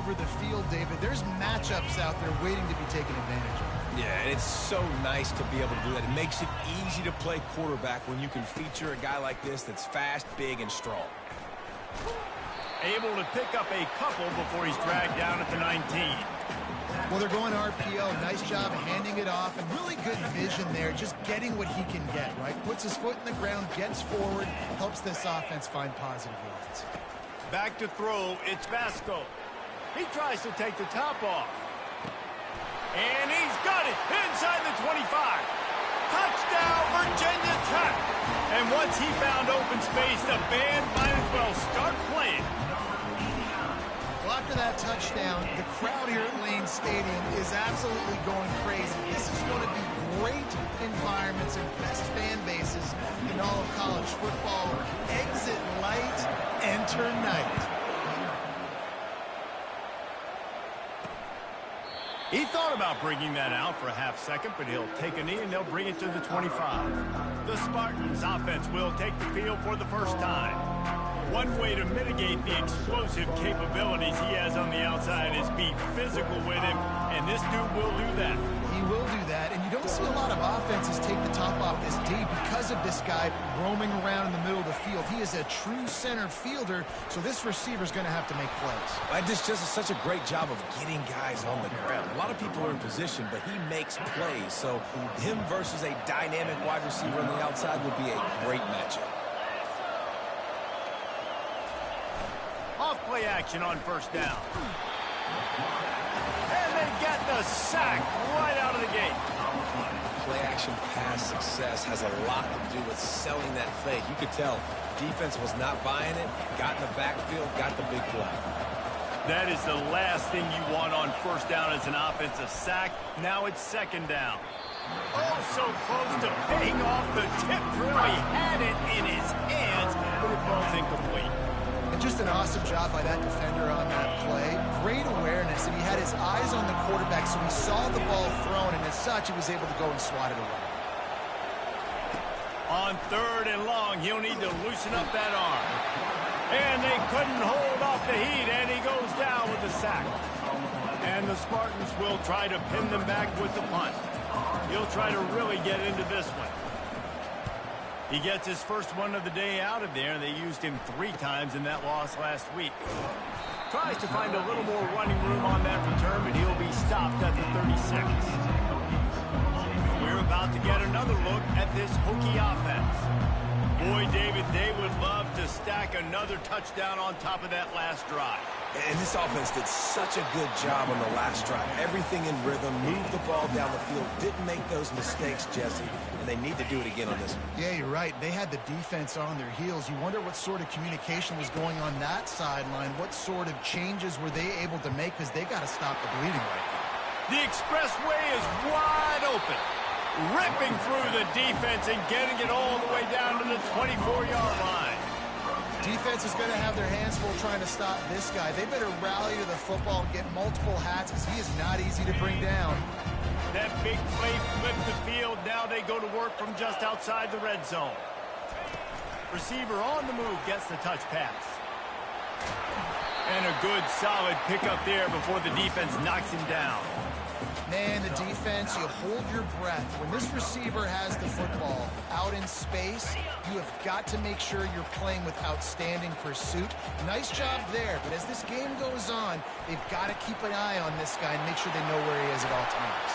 over the field, David, there's matchups out there waiting to be taken advantage of. Yeah, and it's so nice to be able to do that. It makes it easy to play quarterback when you can feature a guy like this that's fast, big, and strong. Able to pick up a couple before he's dragged down at the 19. Well, they're going RPO. Nice job handing it off, and really good vision there, just getting what he can get, right? Puts his foot in the ground, gets forward, helps this offense find positive yards. Back to throw, it's Vasco. He tries to take the top off. And he's got it inside the 25. Touchdown, Virginia Tech. And once he found open space, the band might as well start playing. Well, after that touchdown, the crowd here at Lane Stadium is absolutely going crazy. This is going to be great environments and best fan bases in all of college football. Exit light, enter night. He thought about bringing that out for a half second, but he'll take a knee and they'll bring it to the 25. The Spartans offense will take the field for the first time. One way to mitigate the explosive capabilities he has on the outside is be physical with him, and this dude will do that. He will do that, and you don't see a lot of offenses take the top off this D because of this guy roaming around in the middle of the field. He is a true center fielder, so this receiver's going to have to make plays. This just is such a great job of getting guys on the ground. A lot of people are in position, but he makes plays, so him versus a dynamic wide receiver on the outside would be a great matchup. Off play action on first down. And they get the sack right out of the gate. Play action pass success has a lot to do with selling that fake. You could tell defense was not buying it, got in the backfield, got the big play. That is the last thing you want on first down as an offensive sack. Now it's second down. Oh, so close to paying off the tip drill. He had it in his hands, but it falls incomplete. And just an awesome job by that defender on that play. Great awareness, and he had his eyes on the quarterback, so he saw the ball thrown, and as such, he was able to go and swat it away. On third and long, he'll need to loosen up that arm. And they couldn't hold off the heat, and he goes down with the sack. And the Spartans will try to pin them back with the punt. He'll try to really get into this one. He gets his first one of the day out of there, and they used him 3 times in that loss last week. Tries to find a little more running room on that return, but he'll be stopped at the 36. We're about to get another look at this Hokie offense. Boy, David, they would love to stack another touchdown on top of that last drive. And this offense did such a good job on the last drive. Everything in rhythm, moved the ball down the field, didn't make those mistakes, Jesse. And they need to do it again on this one. Yeah, you're right. They had the defense on their heels. You wonder what sort of communication was going on that sideline. What sort of changes were they able to make? Because they got to stop the bleeding right now. The expressway is wide open. Ripping through the defense and getting it all the way down to the 24-yard line. Defense is going to have their hands full trying to stop this guy. They better rally to the football and get multiple hats because he is not easy to bring down. That big play flipped the field. Now they go to work from just outside the red zone. Receiver on the move gets the touch pass. And a good solid pickup there before the defense knocks him down. Man, the defense, you hold your breath. When this receiver has the football out in space, you have got to make sure you're playing with outstanding pursuit. Nice job there, but as this game goes on, they've got to keep an eye on this guy and make sure they know where he is at all times.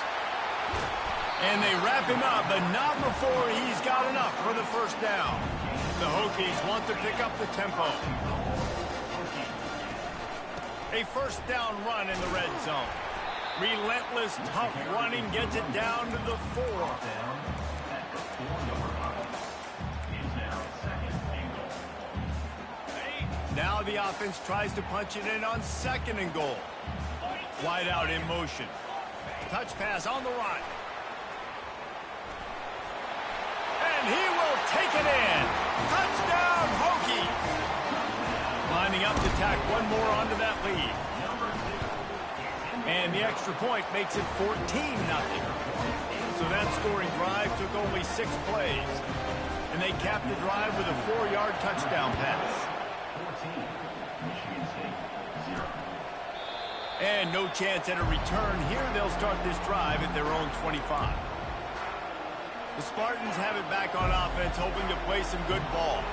And they wrap him up, but not before he's got enough for the first down. The Hokies want to pick up the tempo. A first down run in the red zone. Relentless, tough running gets it down to the 4. Now the offense tries to punch it in on second and goal. Wide out in motion. Touch pass on the run. And he will take it in. Touchdown, Hokie. Lining up to tack one more onto that lead. And the extra point makes it 14-0. So that scoring drive took only 6 plays. And they capped the drive with a 4-yard touchdown pass. And no chance at a return here. They'll start this drive at their own 25. The Spartans have it back on offense, hoping to play some good ball.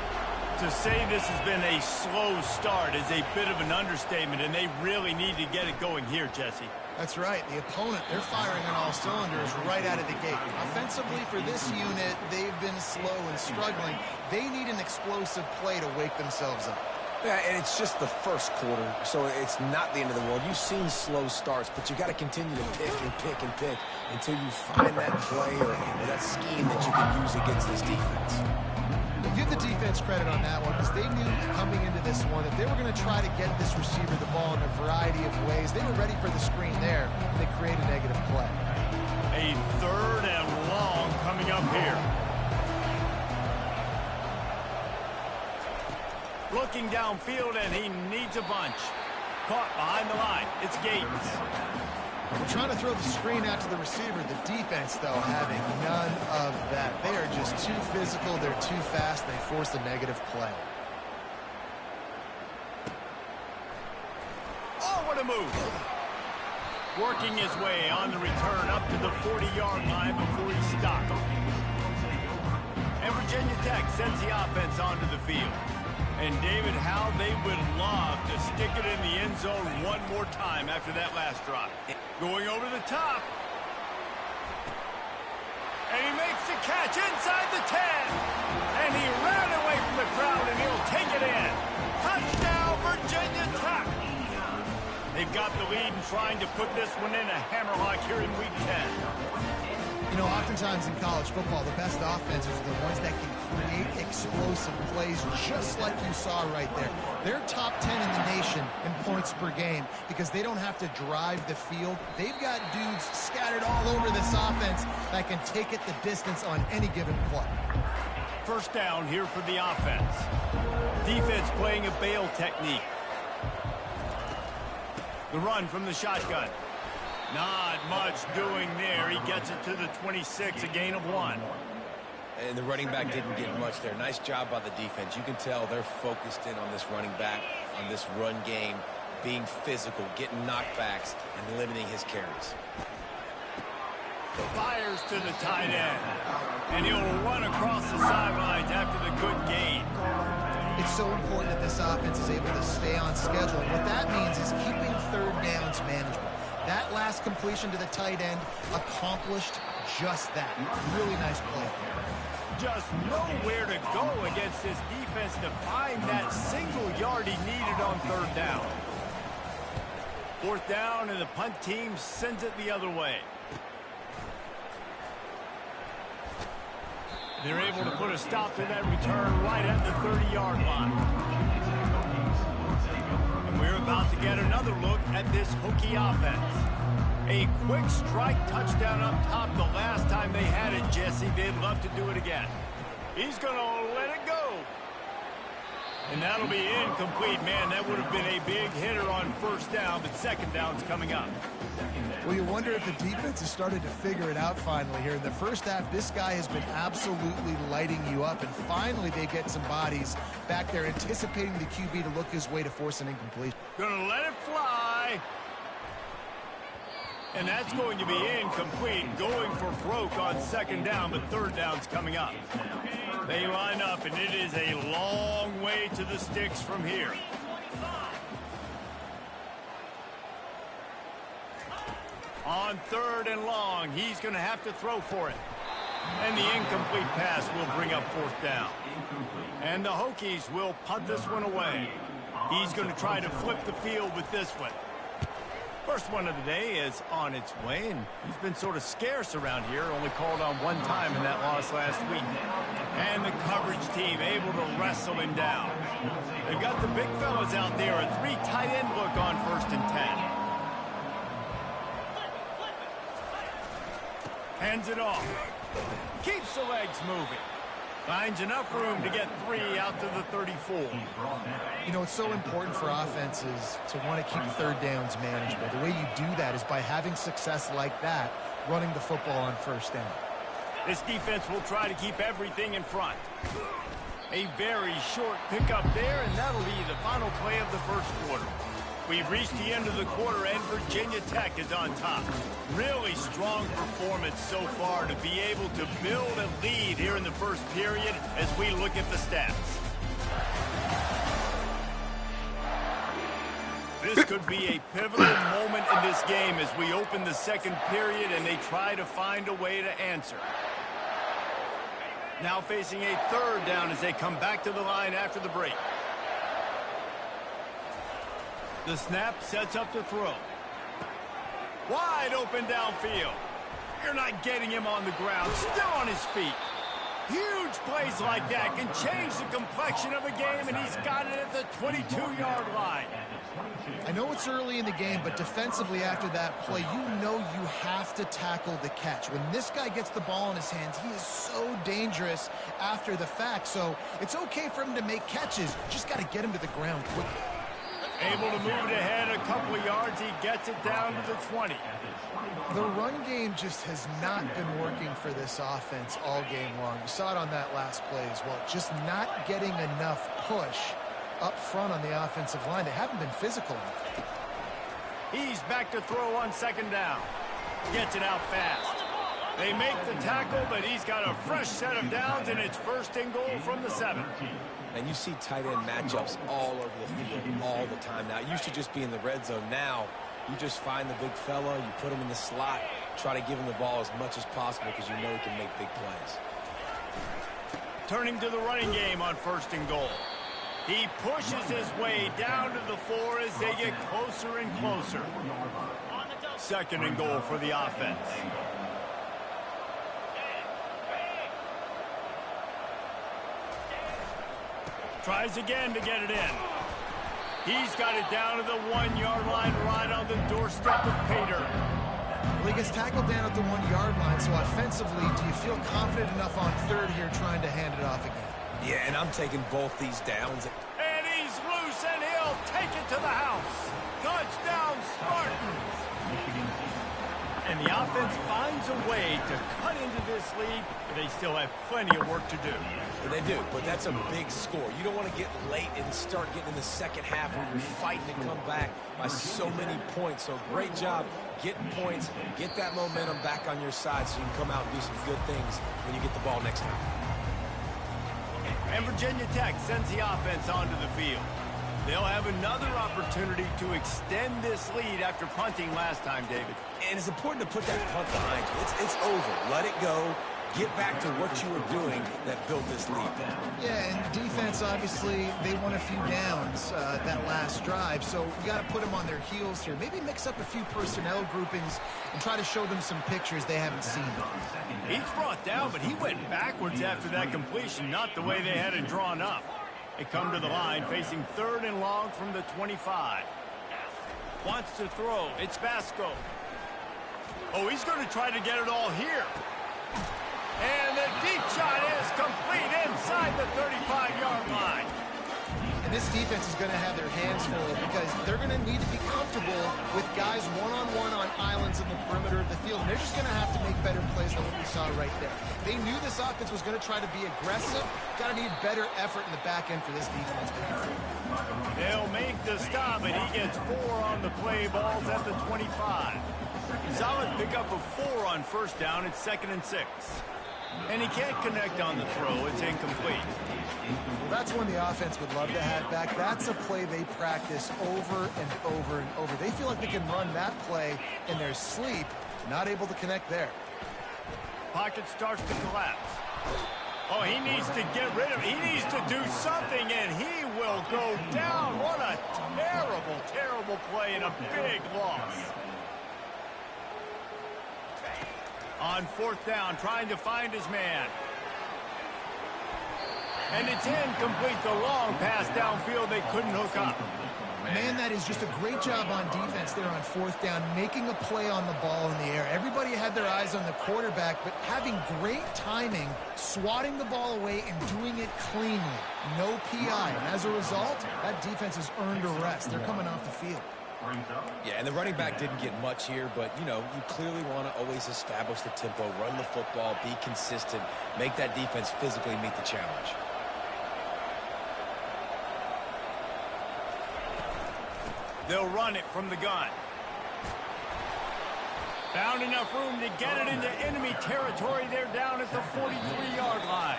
To say this has been a slow start is a bit of an understatement, and they really need to get it going here, Jesse. That's right. The opponent, they're firing on all cylinders right out of the gate. Offensively, for this unit, they've been slow and struggling. They need an explosive play to wake themselves up. Yeah, and it's just the first quarter, so it's not the end of the world. You've seen slow starts, but you got to continue to pick and pick and pick until you find that play or that scheme that you can use against this defense. Give the defense credit on that one, because they knew coming into this one that they were going to try to get this receiver the ball in a variety of ways. They were ready for the screen there, and they create a negative play. A 3rd and long coming up here. Looking downfield, and he needs a bunch. Caught behind the line. It's Gates. We're trying to throw the screen out to the receiver. The defense, though, having none of that. They are just too physical. They're too fast. They force a negative play. Oh, what a move. Working his way on the return up to the 40-yard line before he stopped. And Virginia Tech sends the offense onto the field. And David, how they would love to stick it in the end zone one more time after that last drive. Going over the top. And he makes the catch inside the 10. And he ran away from the crowd, and he'll take it in. Touchdown, Virginia Tech. They've got the lead and trying to put this one in a hammerlock here in Week 10. You know, oftentimes in college football, the best offenses are the ones that can create explosive plays, just like you saw right there. They're top 10 in the nation in points per game because they don't have to drive the field. They've got dudes scattered all over this offense that can take it the distance on any given play. First down here for the offense. Defense playing a bail technique. The run from the shotgun. Not much doing there. He gets it to the 26, a gain of 1. And the running back didn't get much there. Nice job by the defense. You can tell they're focused in on this running back, on this run game, being physical, getting knockbacks, and limiting his carries. Fires to the tight end. And he'll run across the sidelines after the good gain. It's so important that this offense is able to stay on schedule. What that means is keeping 3rd downs manageable. That last completion to the tight end accomplished just that. Really nice play. Just nowhere to go against this defense to find that single yard he needed on 3rd down. 4th down, and the punt team sends it the other way. They're able to put a stop to that return right at the 30-yard line. And we're about to get another look at this Hokie offense. A quick strike touchdown up top the last time they had it, Jesse. They'd love to do it again. He's going to let it go. And that'll be incomplete. Man, that would have been a big hitter on 1st down, but 2nd down's coming up. Well, you wonder if the defense has started to figure it out finally here. In the first half, this guy has been absolutely lighting you up, and finally they get some bodies back there anticipating the QB to look his way to force an incompletion. Gonna let it fly. And that's going to be incomplete, going for broke on 2nd down, but 3rd down's coming up. They line up, and it is a long way to the sticks from here. On 3rd and long, he's going to have to throw for it. And the incomplete pass will bring up 4th down. And the Hokies will punt this one away. He's going to try to flip the field with this one. First one of the day is on its way, and he's been sort of scarce around here, only called on 1 time in that loss last week. And the coverage team able to wrestle him down. They've got the big fellas out there, a 3 tight end look on 1st and 10. Hands it off. Keeps the legs moving. Finds enough room to get 3 out to the 34. You know, it's so important for offenses to want to keep 3rd downs manageable. The way you do that is by having success like that, running the football on 1st down. This defense will try to keep everything in front. A very short pickup there, and that'll be the final play of the 1st quarter. We've reached the end of the quarter, and Virginia Tech is on top. Really strong performance so far to be able to build a lead here in the first period as we look at the stats. This could be a pivotal moment in this game as we open the second period and they try to find a way to answer. Now facing a third down as they come back to the line after the break. The snap sets up to throw. Wide open downfield. You're not getting him on the ground. Still on his feet. Huge plays like that can change the complexion of a game, and he's got it at the 22-yard line. I know it's early in the game, but defensively after that play, you know you have to tackle the catch. When this guy gets the ball in his hands, he is so dangerous after the fact. So it's okay for him to make catches. You just got to get him to the ground quickly. Able to move it ahead a couple of yards. He gets it down to the 20. The run game just has not been working for this offense all game long. You saw it on that last play as well. Just not getting enough push up front on the offensive line. They haven't been physical enough. He's back to throw on second down. Gets it out fast. They make the tackle, but he's got a fresh set of downs, and it's first and goal from the 7. And you see tight end matchups all over the field all the time now. It used to just be in the red zone. Now you just find the big fella, you put him in the slot, try to give him the ball as much as possible because you know he can make big plays. Turning to the running game on first and goal. He pushes his way down to the 4 as they get closer and closer. Second and goal for the offense. Tries again to get it in. He's got it down to the 1-yard line right on the doorstep of Pater. Well, he gets tackled down at the 1-yard line, so offensively, do you feel confident enough on third here trying to hand it off again? Yeah, and I'm taking both these downs. And he's loose, and he'll take it to the house. Touchdown, Spartans. And the offense finds a way to cut into this lead, but they still have plenty of work to do. Well, they do, but that's a big score. You don't want to get late and start getting in the second half where you're fighting to come back by so many points. So great job getting points, get that momentum back on your side so you can come out and do some good things when you get the ball next time. And Virginia Tech sends the offense onto the field. They'll have another opportunity to extend this lead after punting last time, David. And it's important to put that punt behind you. It's over. Let it go. Get back to what you were doing that built this lead. Yeah, and defense, obviously, they won a few downs that last drive, so you got to put them on their heels here. Maybe mix up a few personnel groupings and try to show them some pictures they haven't seen. He's brought down, but he went backwards after that completion, not the way they had it drawn up. They come to the line facing third and long from the 25. Wants to throw. It's Vasco. Oh, he's going to try to get it all here. And the deep shot is complete inside the 35-yard line. And this defense is going to have their hands full because they're going to need to be comfortable with guys one-on-one on islands in the perimeter of the field. And they're just going to have to make better plays than what we saw right there. They knew this offense was going to try to be aggressive. Got to need better effort in the back end for this defense. They'll make the stop, and he gets 4 on the play. Balls at the 25. Solid pickup of 4 on first down. It's 2nd and 6. And he can't connect on the throw. It's incomplete. Well, that's one the offense would love to have back. That's a play they practice over and over and over. They feel like they can run that play in their sleep. Not able to connect there. Pocket starts to collapse. Oh, he needs to get rid of it. He needs to do something, and he will go down. What a terrible, terrible play and a big loss. On fourth down, trying to find his man. And it's incomplete. The long pass downfield, they couldn't hook up. Man, that is just a great job on defense there on fourth down, making a play on the ball in the air. Everybody had their eyes on the quarterback, but having great timing, swatting the ball away and doing it cleanly. No PI. And as a result, that defense has earned a rest. They're coming off the field. Yeah, and the running back didn't get much here, but, you know, you clearly want to always establish the tempo, run the football, be consistent, make that defense physically meet the challenge. They'll run it from the gun. Found enough room to get it into enemy territory. They're down at the 43-yard line.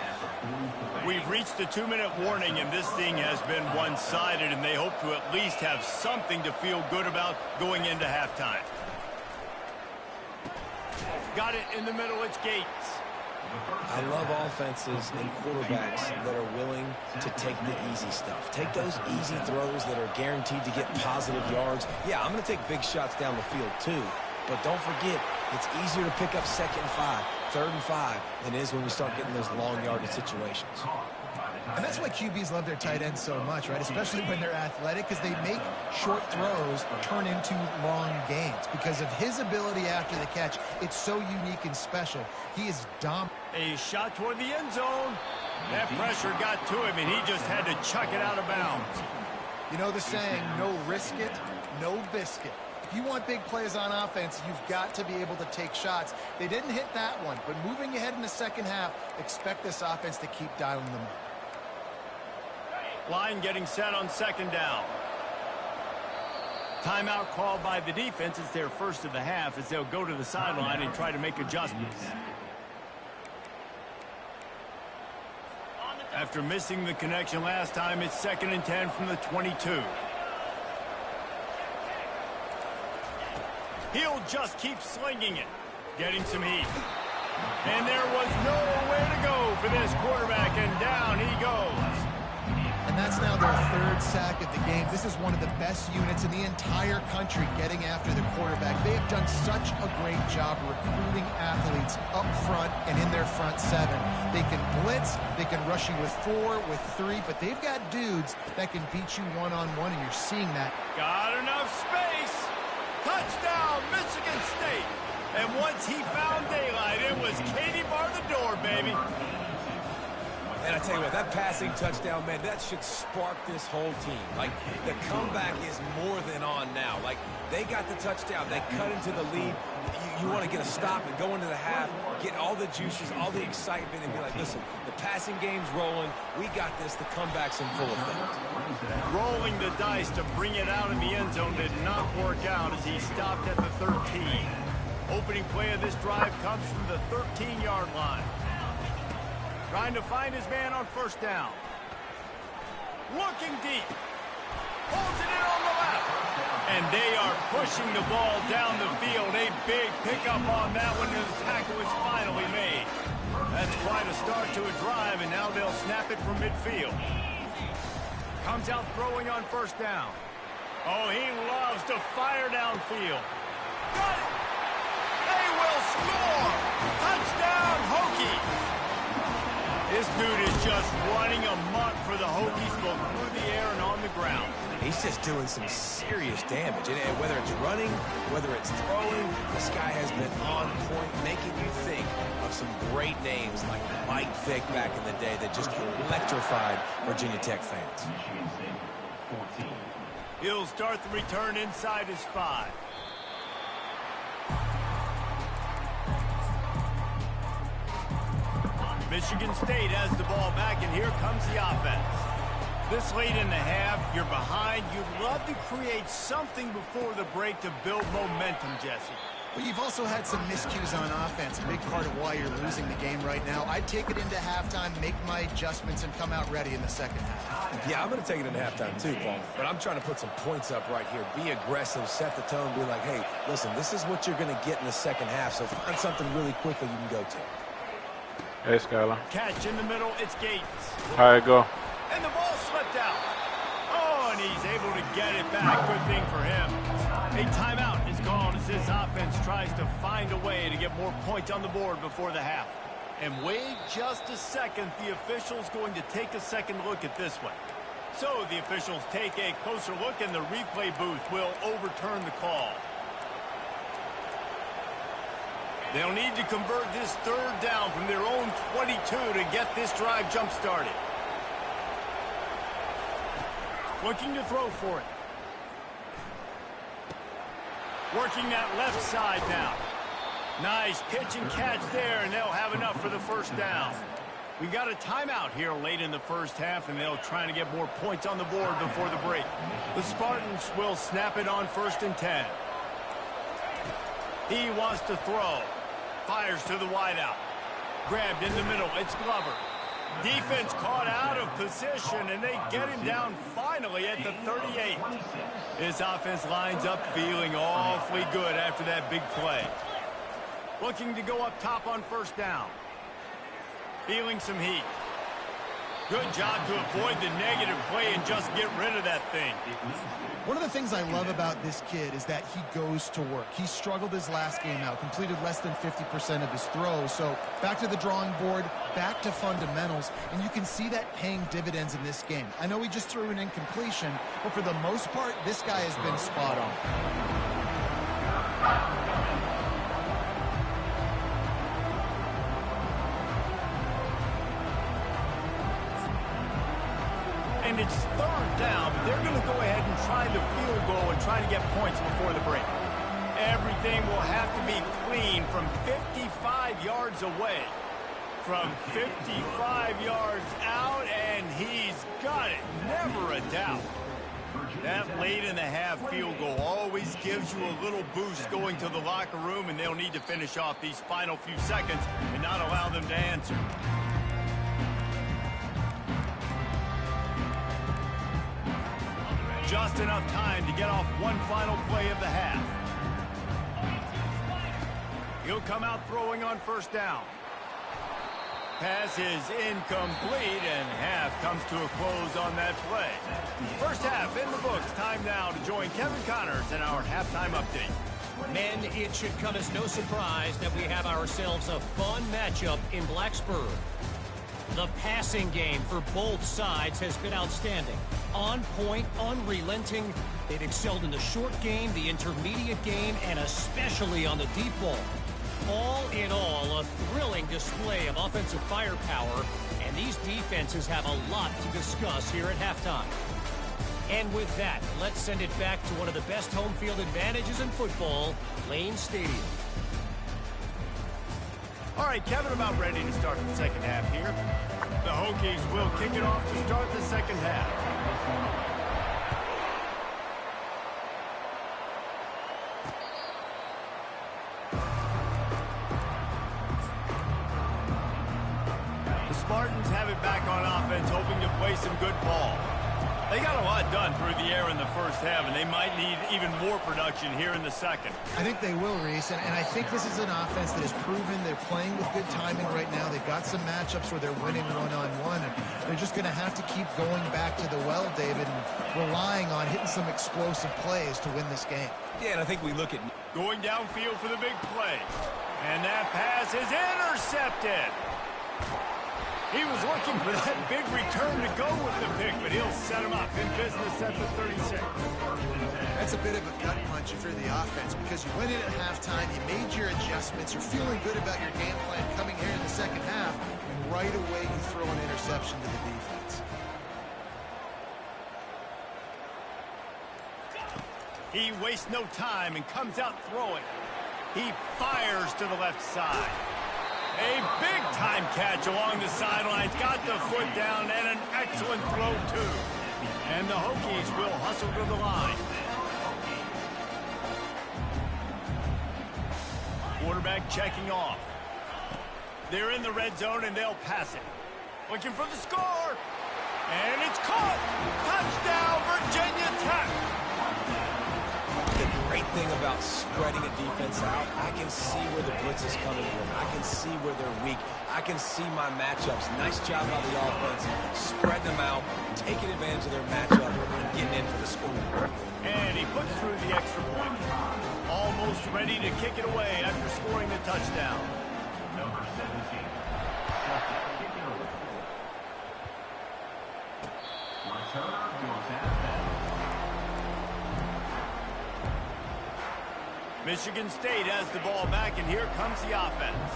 We've reached the 2-minute warning, and this thing has been one-sided, and they hope to at least have something to feel good about going into halftime. Got it in the middle. It's Gates. I love offenses and quarterbacks that are willing to take the easy stuff. Take those easy throws that are guaranteed to get positive yards. Yeah, I'm going to take big shots down the field too. But don't forget, it's easier to pick up 2nd and 5, 3rd and 5 than it is when we start getting those long yardage situations. And that's why QBs love their tight ends so much, right? Especially when they're athletic, because they make short throws turn into long gains. Because of his ability after the catch, it's so unique and special. He is dominant. A shot toward the end zone. That pressure got to him, and he just had to chuck it out of bounds. You know the saying, no risk it, no biscuit. If you want big plays on offense, you've got to be able to take shots. They didn't hit that one, but moving ahead in the second half, expect this offense to keep dialing them up. Line getting set on 2nd down. Timeout called by the defense. It's their first of the half as they'll go to the sideline and try to make adjustments. After missing the connection last time, it's 2nd and 10 from the 22. He'll just keep slinging it, getting some heat. And there was nowhere to go for this quarterback, and down he goes. And that's now their 3rd sack of the game. This is one of the best units in the entire country getting after the quarterback. They have done such a great job recruiting athletes up front and in their front 7. They can blitz, they can rush you with 4, with 3, but they've got dudes that can beat you one-on-one, and you're seeing that. Got enough space. Touchdown, Michigan State. And once he found daylight, it was Katie bar the door, baby. And I tell you what, that passing touchdown, man, that should spark this whole team. Like, the comeback is more than on now. Like, they got the touchdown. They cut into the lead. You want to get a stop and go into the half, get all the juices, all the excitement, and be like, listen, the passing game's rolling. We got this. The comeback's in full effect. Rolling the dice to bring it out in the end zone did not work out as he stopped at the 13. Opening play of this drive comes from the 13-yard line. Trying to find his man on 1st down. Looking deep. Holds it in on the left. And they are pushing the ball down the field. A big pickup on that one, and the tackle is finally made. That's quite a start to a drive, and now they'll snap it from midfield. Comes out throwing on 1st down. Oh, he loves to fire downfield. Got it! They will score! Touchdown, Hokies! This dude is just running amok for the Hokies, both through the air and on the ground. He's just doing some serious damage. And whether it's running, whether it's throwing, this guy has been on point, making you think of some great names like Mike Vick back in the day that just electrified Virginia Tech fans. He'll start the return inside his 5. Michigan State has the ball back, and here comes the offense. This late in the half, you're behind. You'd love to create something before the break to build momentum, Jesse. But you've also had some miscues on offense, a big part of why you're losing the game right now. I'd take it into halftime, make my adjustments, and come out ready in the second half. Yeah, I'm going to take it into halftime too, Paul. But I'm trying to put some points up right here. Be aggressive, set the tone, be like, hey, listen, this is what you're going to get in the second half, so find something really quickly you can go to. Hey, Skylar. Catch in the middle, it's Gates. All right, go. And the ball slipped out. Oh, and he's able to get it back. Good thing for him. A timeout is called as this offense tries to find a way to get more points on the board before the half. And wait just a second. The official's going to take a second look at this one. So the officials take a closer look, and the replay booth will overturn the call. They'll need to convert this 3rd down from their own 22 to get this drive jump-started. Looking to throw for it. Working that left side now. Nice pitch and catch there, and they'll have enough for the 1st down. We got a timeout here late in the first half, and they'll try to get more points on the board before the break. The Spartans will snap it on 1st and 10. He wants to throw. Fires to the wideout. Grabbed in the middle. It's Glover. Defense caught out of position, and they get him down finally at the 38. His offense lines up feeling awfully good after that big play. Looking to go up top on 1st down. Feeling some heat. Good job to avoid the negative play and just get rid of that thing. One of the things I love about this kid is that he goes to work. He struggled his last game out, completed less than 50% of his throws. So back to the drawing board, back to fundamentals, and you can see that paying dividends in this game. I know he just threw an incompletion, but for the most part, this guy has been spot on. And it's 3rd down, but they're going to go ahead and try the field goal and try to get points before the break. Everything will have to be clean from 55 yards away. From 55 yards out, and he's got it. Never a doubt. That late in the half field goal always gives you a little boost going to the locker room, and they'll need to finish off these final few seconds and not allow them to answer. Just enough time to get off one final play of the half. He'll come out throwing on 1st down. Pass is incomplete, and half comes to a close on that play. First half in the books. Time now to join Kevin Connors in our halftime update. Men, it should come as no surprise that we have ourselves a fun matchup in Blacksburg. The passing game for both sides has been outstanding. On point, unrelenting. They've excelled in the short game, the intermediate game, and especially on the deep ball. All in all, a thrilling display of offensive firepower, and these defenses have a lot to discuss here at halftime. And with that, let's send it back to one of the best home field advantages in football, Lane Stadium. All right, Kevin, about ready to start the second half here. The Hokies will kick it off to start the second half. The Spartans have it back on offense, hoping to play some good ball. They got a lot done through the air in the first half, and they might need even more production here in the second. I think they will, Reese, and I think this is an offense that has proven they're playing with good timing right now. They've got some matchups where they're winning one-on-one, and they're just going to have to keep going back to the well, David, and relying on hitting some explosive plays to win this game. Yeah, and I think we look at... Going downfield for the big play. And that pass is intercepted. He was looking for that big return to go with the pick, but he'll set him up in business at the 36. That's a bit of a gut punch if you're the offense, because you went in at halftime, you made your adjustments, you're feeling good about your game plan coming here in the second half, and right away you throw an interception to the defense. He wastes no time and comes out throwing. He fires to the left side. A big-time catch along the sidelines. Got the foot down and an excellent throw, too. And the Hokies will hustle to the line. Quarterback checking off. They're in the red zone, and they'll pass it. Looking for the score. And it's caught. Touchdown, Virginia Tech. The great thing about spreading a defense out, I can see where the blitz is coming from. I can see where they're weak. I can see my matchups. Nice job by the offense. Spread them out, taking advantage of their matchup, and getting in for the score. And he puts through the extra point. Almost ready to kick it away after scoring the touchdown. Number 17. Returner goes halfback. Michigan State has the ball back, and here comes the offense.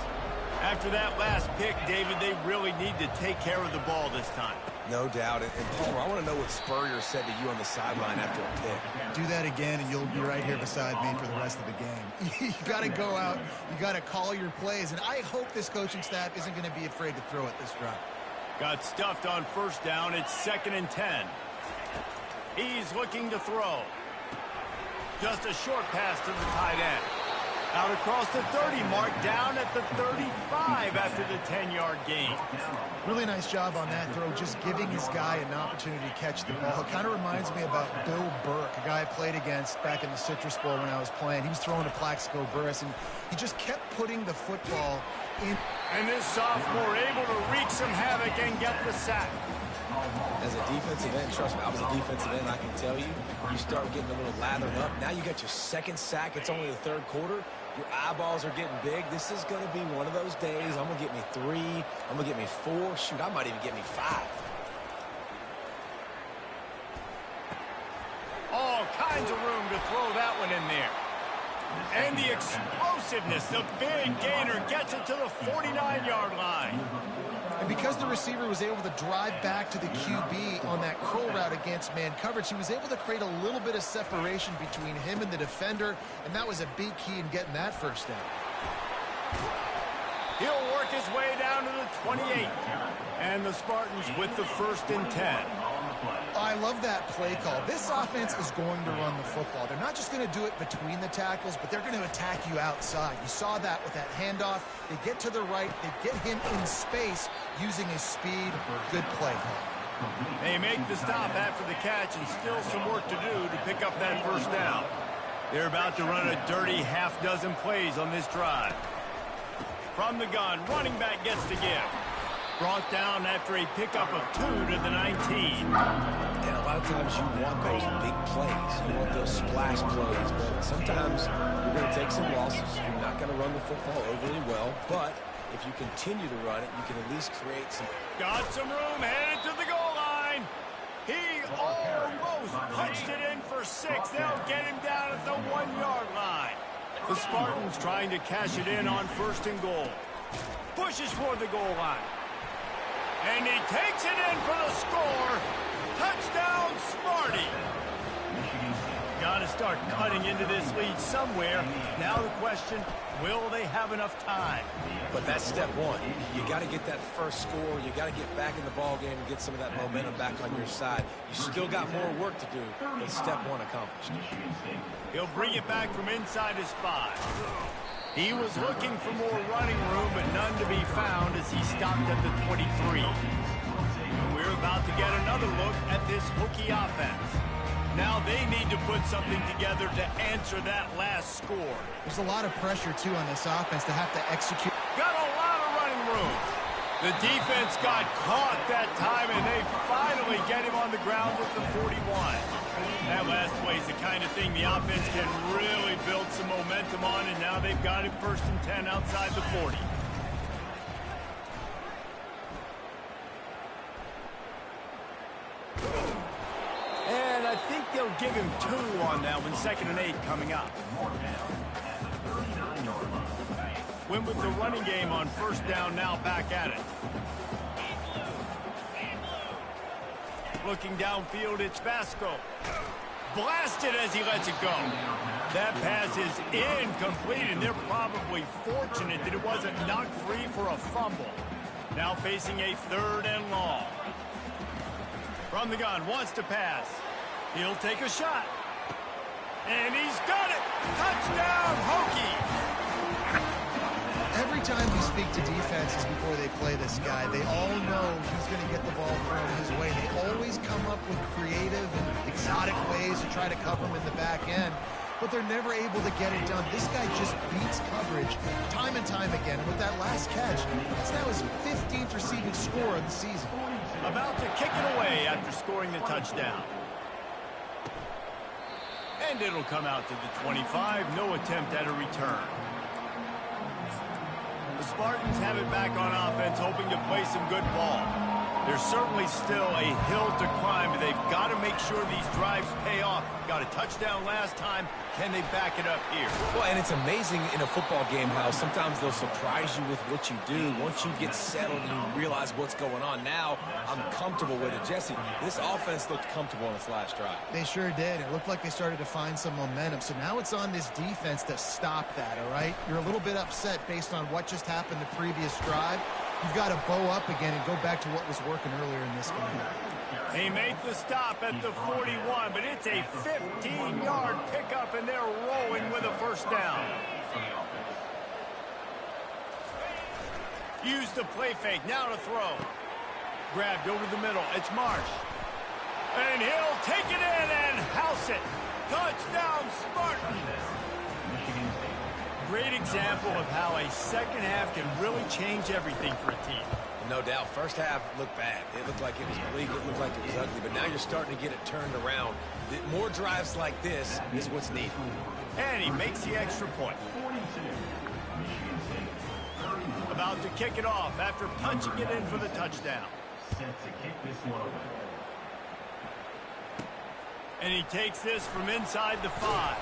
After that last pick, David, they really need to take care of the ball this time. No doubt. And Palmer, I want to know what Spurrier said to you on the sideline after a pick. Do that again, and you'll be right here beside me for the rest of the game. You got to go out. You got to call your plays, and I hope this coaching staff isn't going to be afraid to throw it this drive. Got stuffed on first down. It's 2nd and 10. He's looking to throw. Just a short pass to the tight end. Out across the 30 mark, down at the 35 after the 10-yard gain. Really nice job on that throw, just giving his guy an opportunity to catch the ball. It kind of reminds me about Bill Burke, a guy I played against back in the Citrus Bowl when I was playing. He was throwing to Plaxico Burress, and he just kept putting the football in. And this sophomore able to wreak some havoc and get the sack. As a defensive end, trust me, I was a defensive end, I can tell you, you start getting a little lathered up. Now you got your second sack. It's only the third quarter. Your eyeballs are getting big. This is going to be one of those days. I'm going to get me 3. I'm going to get me 4. Shoot, I might even get me 5. All kinds of room to throw that one in there. And the explosiveness, the big gainer gets it to the 49-yard line. And because the receiver was able to drive back to the QB on that curl route against man coverage, he was able to create a little bit of separation between him and the defender, and that was a big key in getting that first down. He'll work his way down to the 28. And the Spartans with the 1st and 10. I love that play call. This offense is going to run the football. They're not just going to do it between the tackles, but they're going to attack you outside. You saw that with that handoff. They get to the right. They get him in space using his speed. Good play call. They make the stop after the catch and still some work to do to pick up that first down. They're about to run a dirty half-dozen plays on this drive. From the gun, running back gets to give. Brought down after a pickup of 2 to the 19. And a lot of times you want those big plays. You want those splash plays. But sometimes you're going to take some losses. You're not going to run the football overly well. But if you continue to run it, you can at least create some. Got some room, headed to the goal line. He almost punched it in for 6. They'll get him down at the 1-yard line. The Spartans trying to cash it in on 1st and goal. Pushes for the goal line. And he takes it in for the score. Touchdown, Smarty. Got to start cutting into this lead somewhere. Now the question, will they have enough time? But that's step 1. You got to get that first score. You got to get back in the ball game and get some of that momentum back on your side. You still got more work to do, but step 1 accomplished. He'll bring it back from inside his 5. He was looking for more running room, but none to be found as he stopped at the 23. And we're about to get another look at this Hokie offense. Now they need to put something together to answer that last score. There's a lot of pressure, too, on this offense to have to execute. Got a lot of running room. The defense got caught that time, and they finally get him on the ground with the 41. That last play is the kind of thing the offense can really build some momentum on, and now they've got him 1st and 10 outside the 40. And I think they'll give him 2 on that one, 2nd and 8 coming up. Went with the running game on 1st down, now back at it. Looking downfield, it's Vasco. Blasted as he lets it go. That pass is incomplete, and they're probably fortunate that it wasn't knocked free for a fumble. Now facing a 3rd and long. From the gun, wants to pass. He'll take a shot. And he's got it! Touchdown, Hokie! Every time we speak to defenses before they play this guy, they all know he's going to get the ball thrown his way. They always come up with creative and exotic ways to try to cover him in the back end, but they're never able to get it done. This guy just beats coverage time and time again. And with that last catch, that's now his 15th receiving score of the season. About to kick it away after scoring the touchdown. And it'll come out to the 25. No attempt at a return. The Spartans have it back on offense, hoping to play some good ball. There's certainly still a hill to climb, but they've got to make sure these drives pay off. Got a touchdown last time. Can they back it up here? Well, and it's amazing in a football game how sometimes they'll surprise you with what you do. Once you get settled and you realize what's going on, now I'm comfortable with it. Jesse, this offense looked comfortable on its last drive. They sure did. It looked like they started to find some momentum. So now it's on this defense to stop that, all right? You're a little bit upset based on what just happened the previous drive. You've got to bow up again and go back to what was working earlier in this game. They make the stop at the 41, but it's a 15-yard pickup, and they're rolling with a first down. Use the play fake. Now to throw. Grabbed over the middle. It's Marsh. And he'll take it in and house it. Touchdown, Spartans. Great example of how a second half can really change everything for a team. No doubt. First half looked bad. It looked like it was bleak. It looked like it was ugly. But now you're starting to get it turned around. More drives like this is what's needed. And he makes the extra point. About to kick it off after punching it in for the touchdown. Set to kick this one away. And he takes this from inside the 5.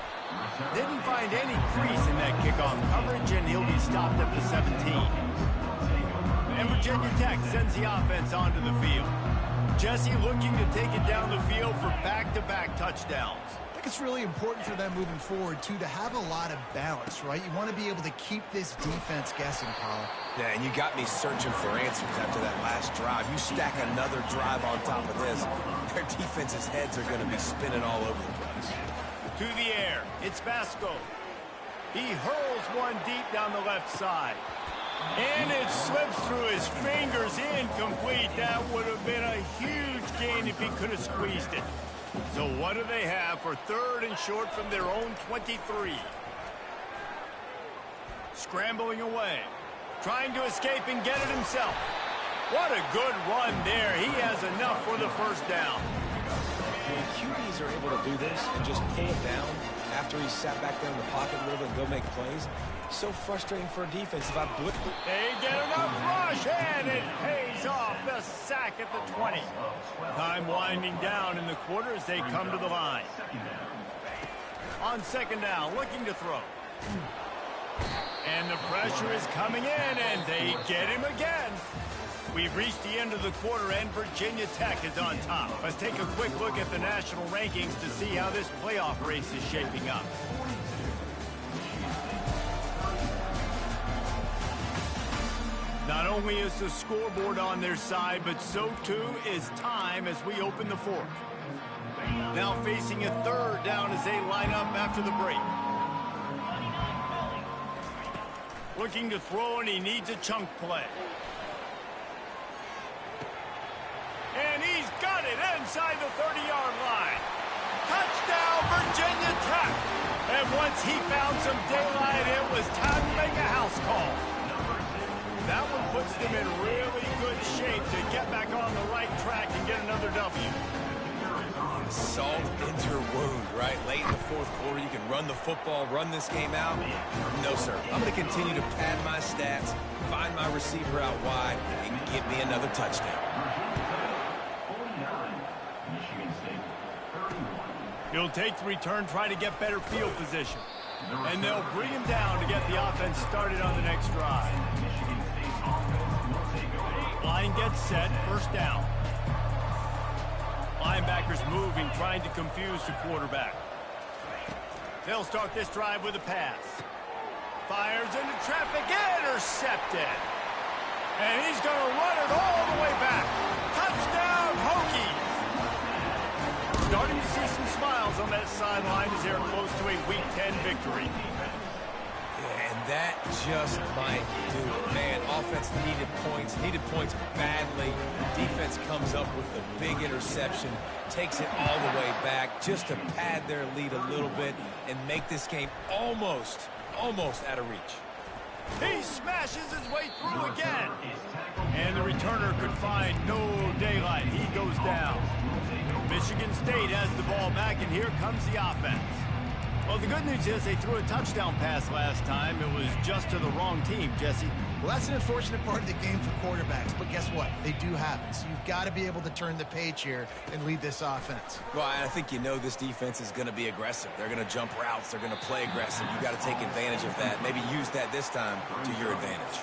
Didn't find any crease in that kickoff coverage, and he'll be stopped at the 17. And Virginia Tech sends the offense onto the field. Jesse looking to take it down the field for back-to-back touchdowns. I think it's really important for them moving forward, too, to have a lot of balance, right? You want to be able to keep this defense guessing, Paul. Yeah, and you got me searching for answers after that last drive. You stack another drive on top of this, their defense's heads are going to be spinning all over the place. To the air, it's Vasco. He hurls one deep down the left side. And it slips through his fingers, incomplete. That would have been a huge gain if he could have squeezed it. So what do they have for third and short from their own 23? Scrambling away. Trying to escape and get it himself. What a good run there. He has enough for the first down. When QBs are able to do this and just pull it down after he sat back there in the pocket a little bit and go make plays, so frustrating for a defense. If I blitz, they get enough rush, and it pays off. The sack at the 20. Time winding down in the quarter as they come to the line. On second down, looking to throw. And the pressure is coming in, and they get him again. We've reached the end of the quarter, and Virginia Tech is on top. Let's take a quick look at the national rankings to see how this playoff race is shaping up. Not only is the scoreboard on their side, but so too is time as we open the fourth. Now facing a third down as they line up after the break. Looking to throw, and he needs a chunk play. And he's got it inside the 30-yard line. Touchdown, Virginia Tech. And once he found some daylight, it was time to make a house call. That one puts them in really good shape to get back on the right track and get another W. Salt into your wound, right? Late in the fourth quarter, you can run the football, run this game out. No, sir. I'm going to continue to pad my stats, find my receiver out wide, and give me another touchdown. He'll take the return, try to get better field position. And they'll bring him down to get the offense started on the next drive. Line gets set, first down. Linebackers moving, trying to confuse the quarterback. They'll start this drive with a pass. Fires into traffic, intercepted. And he's going to run it all the way back. Touchdown, Hokies! Starting to see some smiles on that sideline as they're close to a Week 10 victory. And that just might do it. Man, offense needed points badly. Defense comes up with the big interception, takes it all the way back just to pad their lead a little bit and make this game almost out of reach. He smashes his way through again. And the returner could find no daylight. He goes down. Michigan State has the ball back, and here comes the offense. Well, the good news is they threw a touchdown pass last time. It was just to the wrong team, Jesse. Well, that's an unfortunate part of the game for quarterbacks, but guess what? They do happen, so you've got to be able to turn the page here and lead this offense. Well, I think you know this defense is going to be aggressive. They're going to jump routes. They're going to play aggressive. You've got to take advantage of that. Maybe use that this time to your advantage.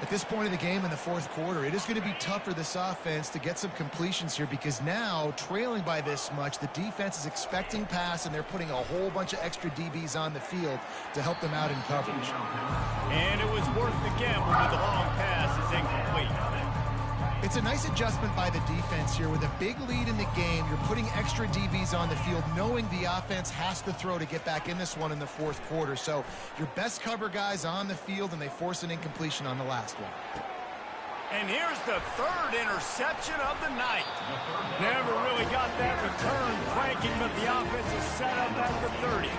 At this point of the game in the fourth quarter, it is going to be tough for this offense to get some completions here because now, trailing by this much, the defense is expecting pass, and they're putting a whole bunch of extra DBs on the field to help them out in coverage. And it was worth the gamble, but the long pass is incomplete. It's a nice adjustment by the defense here. With a big lead in the game, you're putting extra DBs on the field, knowing the offense has to throw to get back in this one in the fourth quarter. So your best cover guys on the field, and they force an incompletion on the last one. And here's the third interception of the night. Never really got that return cranking, but the offense is set up at the 30.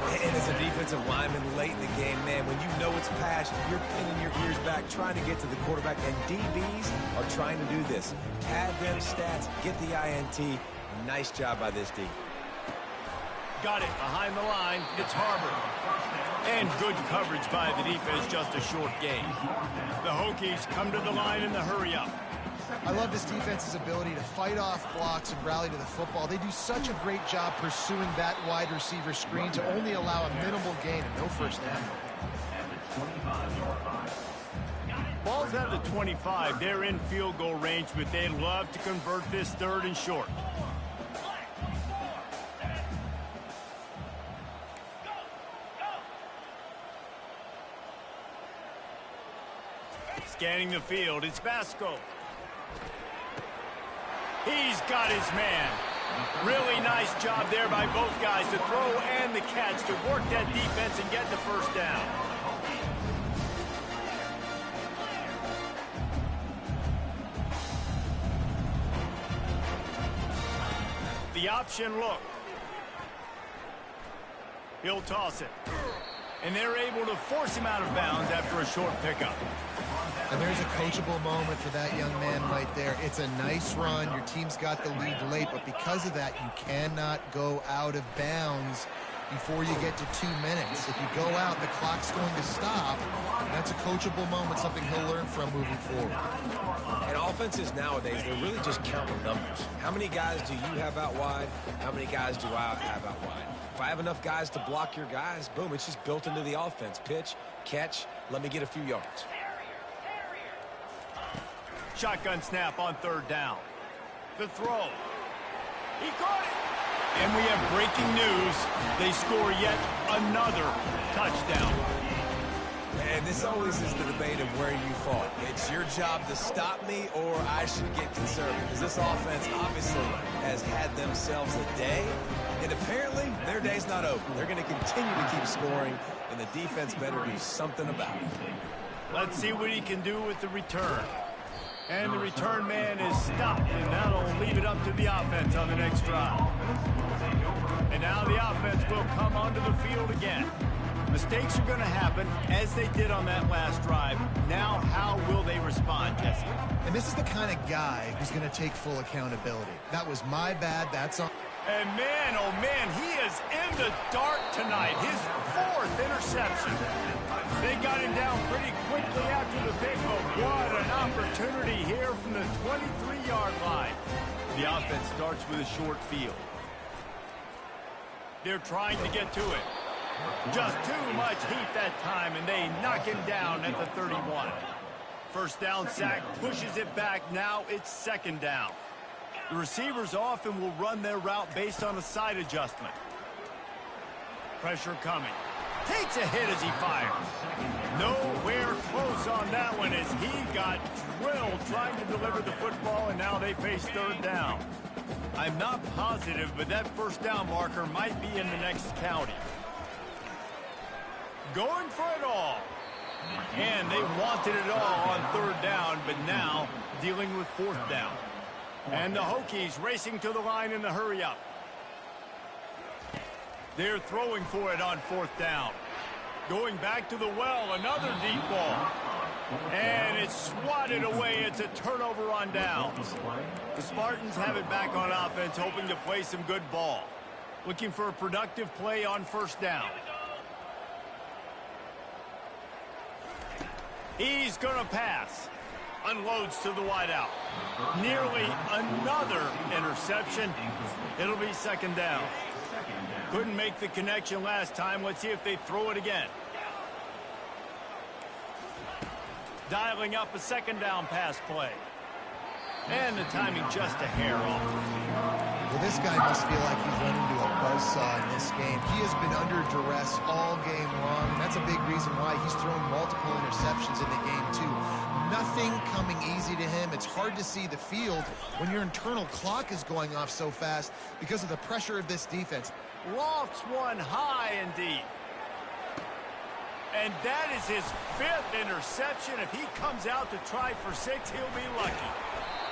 And as a defensive lineman late in the game, man, when you know it's pass, you're pinning your ears back, trying to get to the quarterback, and DBs are trying to do this. Pad them stats, get the INT. Nice job by this D. Got it behind the line. It's Harbor. And good coverage by the defense, just a short gain. The Hokies come to the line in the hurry-up. I love this defense's ability to fight off blocks and rally to the football. They do such a great job pursuing that wide receiver screen to only allow a minimal gain and no first down. Ball's at the 25. They're in field goal range, but they'd love to convert this third and short. Scanning the field, it's Vasco. He's got his man. Really nice job there by both guys, the throw and the catch, to work that defense and get the first down. The option look. He'll toss it. And they're able to force him out of bounds after a short pickup. And there's a coachable moment for that young man right there. It's a nice run. Your team's got the lead late, but because of that, you cannot go out of bounds before you get to 2 minutes. If you go out, the clock's going to stop. That's a coachable moment, something he'll learn from moving forward. And offenses nowadays, they're really just counting numbers. How many guys do you have out wide? How many guys do I have out wide? If I have enough guys to block your guys, boom, it's just built into the offense. Pitch, catch, let me get a few yards. Shotgun snap on third down. The throw. He caught it. And we have breaking news. They score yet another touchdown. And this always is the debate of where you fall. It's your job to stop me, or I should get conservative. Because this offense obviously has had themselves a day. And apparently, their day's not over. They're going to continue to keep scoring, and the defense better do something about it. Let's see what he can do with the return. And the return man is stopped, and that'll leave it up to the offense on the next drive. And now the offense will come onto the field again. Mistakes are going to happen, as they did on that last drive. Now, how will they respond, Jesse? And this is the kind of guy who's going to take full accountability. That was my bad. That's on. And man, oh man, he is in the dark tonight. His fourth interception. They got him down pretty quickly after the pick, but what an opportunity here from the 23-yard line. The offense starts with a short field. They're trying to get to it. Just too much heat that time, and they knock him down at the 31. First down sack pushes it back. Now it's second down. The receivers often will run their route based on a side adjustment. Pressure coming. Takes a hit as he fires. Nowhere close on that one as he got drilled trying to deliver the football, and now they face third down. I'm not positive, but that first down marker might be in the next county. Going for it all. And they wanted it all on third down, but now dealing with fourth down. And the Hokies racing to the line in the hurry-up. They're throwing for it on fourth down. Going back to the well, another deep ball. And it's swatted away. It's a turnover on downs. The Spartans have it back on offense, hoping to play some good ball. Looking for a productive play on first down. He's going to pass. Unloads to the wideout. Nearly another interception. It'll be second down. Couldn't make the connection last time. Let's see if they throw it again. Dialing up a second down pass play. And the timing just a hair off. Well, this guy must feel like he's run into a buzzsaw in this game. He has been under duress all game long, and that's a big reason why he's thrown multiple interceptions in the game, too. Nothing coming easy to him. It's hard to see the field when your internal clock is going off so fast because of the pressure of this defense. Lofts one high and deep. And that is his 5th interception. If he comes out to try for 6, he'll be lucky.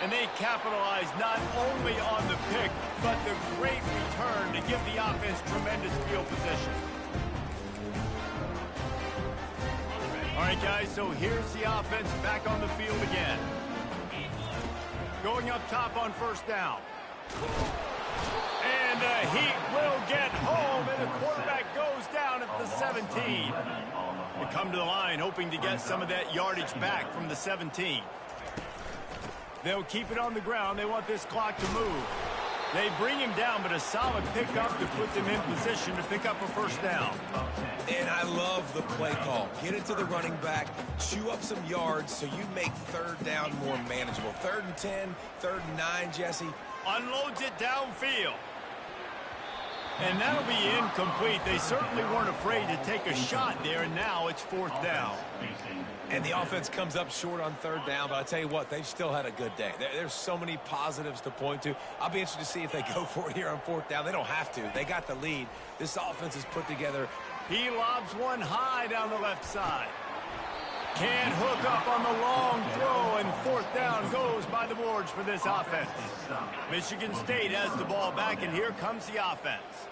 And they capitalize not only on the pick, but the great return to give the offense tremendous field position. All right, guys, so here's the offense back on the field again. Going up top on first down. And the Heat will get home, and the quarterback goes down at the 17. They come to the line hoping to get some of that yardage back from the 17. They'll keep it on the ground. They want this clock to move. They bring him down, but a solid pickup to put them in position to pick up a first down. And I love the play call. Get it to the running back, chew up some yards so you make third down more manageable. 3rd and 10, 3rd and 9, Jesse. Unloads it downfield. And that'll be incomplete. They certainly weren't afraid to take a shot there, and now it's 4th down. And the offense comes up short on 3rd down, but I tell you what, they've still had a good day. There's so many positives to point to. I'll be interested to see if they go for it here on 4th down. They don't have to. They got the lead. This offense is put together. He lobs one high down the left side. Can't hook up on the long throw, and 4th down goes by the boards for this offense. Michigan State has the ball back, and here comes the offense.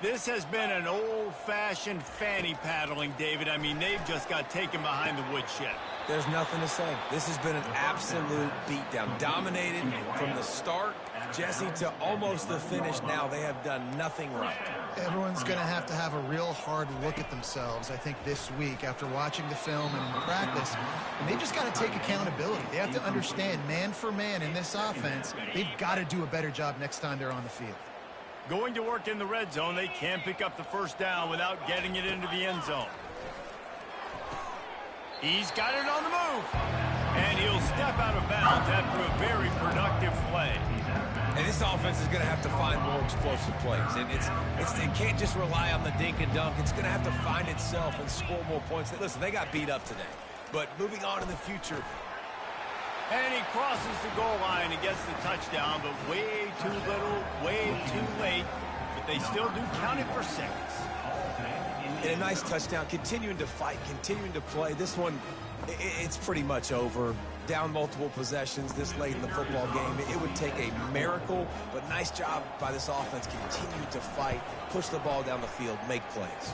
This has been an old-fashioned fanny paddling, David. I mean, they've just got taken behind the woodshed. There's nothing to say. This has been an absolute beatdown. Dominated from the start, Jesse, to almost the finish now. They have done nothing right. Everyone's going to have a real hard look at themselves, I think, this week after watching the film and in practice. And they just got to take accountability. They have to understand, man for man in this offense, they've got to do a better job next time they're on the field. Going to work in the red zone, they can't pick up the first down without getting it into the end zone. He's got it on the move. And he'll step out of bounds after a very productive play. And this offense is going to have to find more explosive plays. And it can't just rely on the dink and dunk. It's going to have to find itself and score more points. Listen, they got beat up today. But moving on in the future. And he crosses the goal line and gets the touchdown, but way too little, way too late. But they still do count it for 6. And a nice touchdown, continuing to fight, continuing to play. This one, it's pretty much over. Down multiple possessions this late in the football game. It would take a miracle, but nice job by this offense. Continue to fight, push the ball down the field, make plays.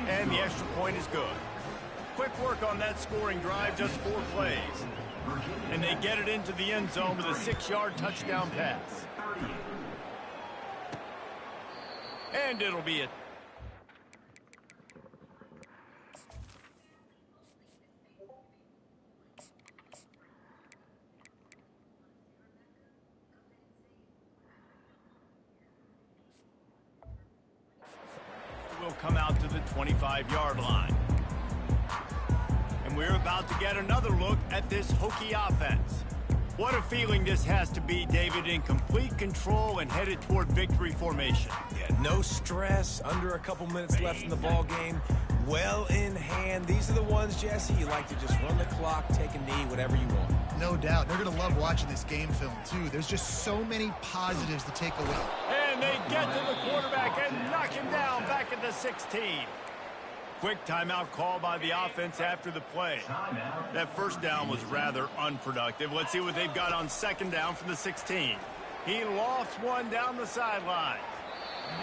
And the extra point is good. Quick work on that scoring drive, just 4 plays. And they get it into the end zone with a 6-yard touchdown pass. And it'll be it. Will come out to the 25-yard line. And we're about to get another look at this Hokie offense. What a feeling this has to be, David, in complete control and headed toward victory formation. Yeah, no stress, under a couple minutes left in the ball game. Well in hand. These are the ones, Jesse, you like to just run the clock, take a knee, whatever you want. No doubt. They're going to love watching this game film, too. There's just so many positives to take away. And they get to the quarterback and knock him down back at the 16. Quick timeout call by the offense after the play. That first down was rather unproductive. Let's see what they've got on second down from the 16. He lofts one down the sideline.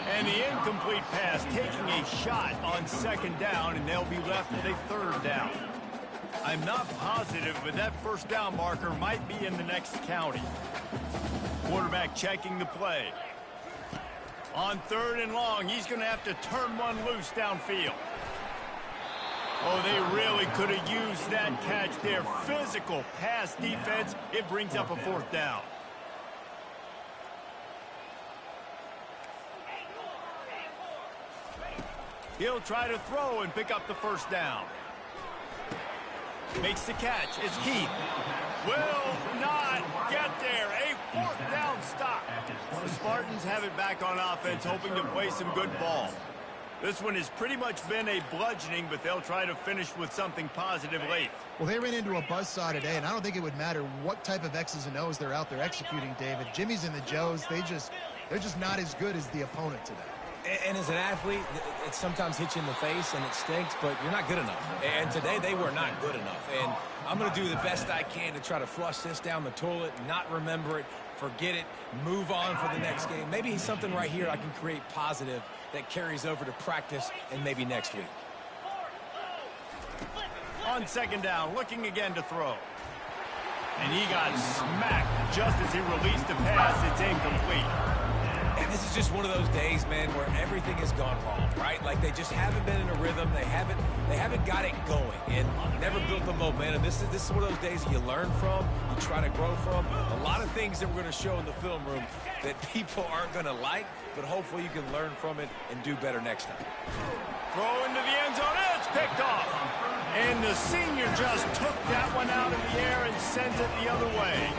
And the incomplete pass taking a shot on second down, and they'll be left with a 3rd down. I'm not positive, but that first down marker might be in the next county. Quarterback checking the play. On 3rd and long, he's going to have to turn one loose downfield. Oh, they really could have used that catch there. Physical pass defense. It brings up a 4th down. He'll try to throw and pick up the 1st down. Makes the catch. It's Heath. Will not get there. A 4th down stop. The Spartans have it back on offense, hoping to play some good ball. This one has pretty much been a bludgeoning, but they'll try to finish with something positive late. Well, they ran into a buzzsaw today, and I don't think it would matter what type of X's and O's they're out there executing, David. Jimmy's and the Joes, they're just not as good as the opponent today. And as an athlete, it sometimes hits you in the face and it stinks, but you're not good enough. And today they were not good enough. And I'm going to do the best I can to try to flush this down the toilet, not remember it, forget it, move on for the next game. Maybe something right here I can create positive that carries over to practice and maybe next week. On 2nd down, looking again to throw. And he got smacked just as he released the pass. It's incomplete. And this is just one of those days, man, where everything has gone wrong, right? Like they just haven't been in a rhythm. They haven't got it going and never built the momentum. This is one of those days that you learn from, you try to grow from. A lot of things that we're going to show in the film room that people aren't going to like, but hopefully you can learn from it and do better next time. Throw into the end zone. It's picked off. And the senior just took that one out of the air and sends it the other way.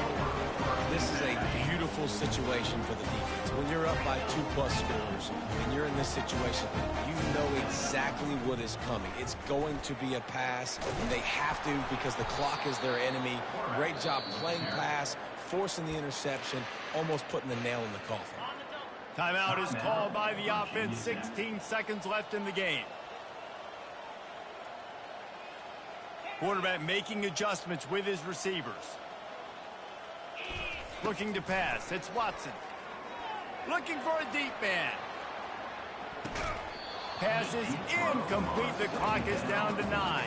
This is a beautiful situation for the defense. When you're up by 2+ scores and you're in this situation, you know exactly what is coming. It's going to be a pass. They have to because the clock is their enemy. Great job playing pass, forcing the interception, almost putting the nail in the coffin. Timeout is called by the offense. 16 seconds left in the game. Quarterback making adjustments with his receivers. Looking to pass. It's Watson. Looking for a deep man. Pass is incomplete. The clock is down to 9.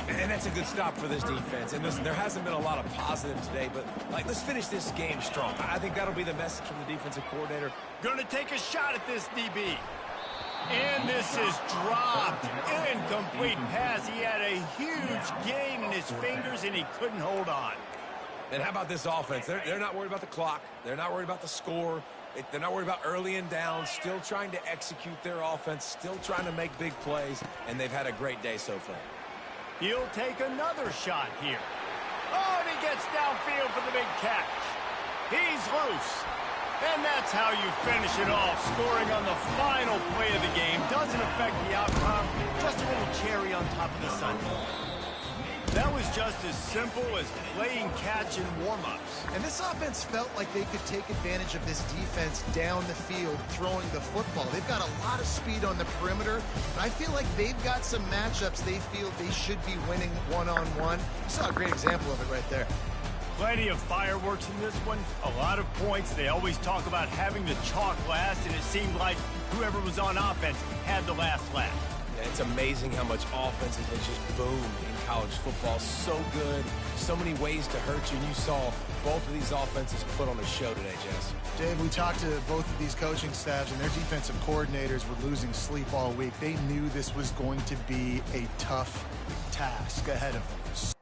And that's a good stop for this defense. And listen, there hasn't been a lot of positive today, but let's finish this game strong. I think that'll be the message from the defensive coordinator. Going to take a shot at this DB. And this is dropped. Incomplete pass. He had a huge gain in his fingers, and he couldn't hold on. And how about this offense? They're not worried about the clock. They're not worried about the score. They're not worried about early and down. Still trying to execute their offense. Still trying to make big plays. And they've had a great day so far. He'll take another shot here. Oh, and he gets downfield for the big catch. He's loose. And that's how you finish it off. Scoring on the final play of the game doesn't affect the outcome. Just a little cherry on top of the sundae. That was just as simple as playing catch in warm-ups. And this offense felt like they could take advantage of this defense down the field throwing the football. They've got a lot of speed on the perimeter, and I feel like they've got some matchups they feel they should be winning one-on-one. You saw a great example of it right there. Plenty of fireworks in this one. A lot of points. They always talk about having the chalk last, and it seemed like whoever was on offense had the last laugh. Yeah, it's amazing how much offense has just boomed in college football. So good. So many ways to hurt you. And you saw both of these offenses put on a show today, Jess. Dave, we talked to both of these coaching staffs, and their defensive coordinators were losing sleep all week. They knew this was going to be a tough task ahead of them.